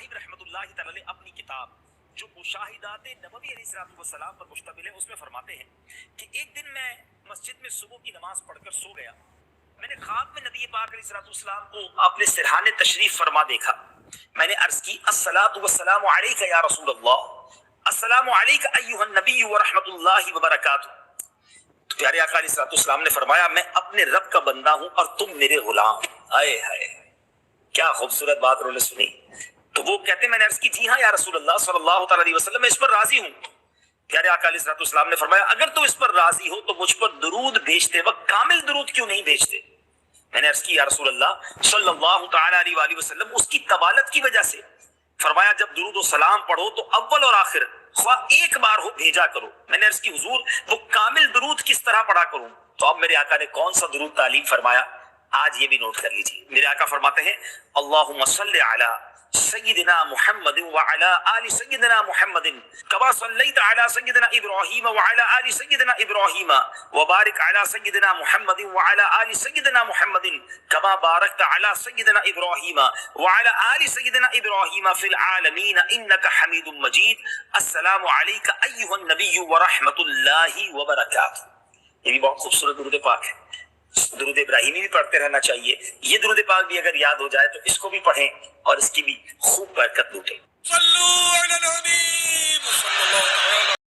صاحب رحمۃ اللہ تعالی علیہ اپنی کتاب جو مشاہدات نبوی علیہ السلام پر مشتمل ہے اس میں فرماتے ہیں کہ ایک دن میں مسجد میں صبح کی نماز پڑھ کر سو گیا. میں نے خواب میں نبی پاک علیہ السلام کو اپنے سرحانے تشریف فرما دیکھا. میں نے عرض کی الصلاۃ والسلام علیک یا رسول اللہ، السلام علیک ایھا النبی ورحمۃ اللہ وبرکاتہ. تو پیارے آقا علیہ السلام نے فرمایا میں اپنے رب کا بندہ ہوں اور تم میرے غلام. ہائے ہائے کیا خوبصورت بات انہوں نے سنی. تو وہ کہتے ہیں میں نے عرض کی جی ہاں یا رسول اللہ صلی اللہ تعالی علیہ وسلم میں اس پر راضی ہوں. پیارے آقا علیہ السلام نے فرمایا اگر تو اس پر راضی ہو تو مجھ پر درود بھیجتے وقت کامل درود کیوں نہیں بھیجتے. میں نے عرض کی یا رسول اللہ صلی اللہ تعالی علیہ وآلہ وسلم اس کی طوالت کی وجہ سے. فرمایا جب درود و سلام پڑھو تو اول اور آخر خواہ ایک بار ہو بھیجا کرو. میں نے عرض کی حضور وہ کامل درود کس طرح پڑھا کروں. تو اب میرے آقا نے کون سا درود تعلیم فرمایا آج یہ بھی نوٹ کر لیجیے. میرے آقا فرماتے ہیں اللہم صلی علی سیدنا محمد وعلی آل سیدنا محمد کما صلیت علی سیدنا ابراہیم وعلی آل سیدنا ابراہیم وبارک علی سیدنا محمد وعلی آل سیدنا محمد کما بارکت علی سیدنا ابراہیم وعلی آل سیدنا ابراہیم فی العالمین انک حمید مجید. السلام علیک ایھا النبی ورحمۃ اللہ وبرکاتہ. یہ بھی بہت خوبصورت درود پاک ہے. درود ابراہیمی بھی پڑھتے رہنا چاہیے. یہ درود پاک بھی اگر یاد ہو جائے تو اس کو بھی پڑھیں اور اس کی بھی خوب برکت لوٹیں. صلو علی الحبیب صلی اللہ علیہ وسلم.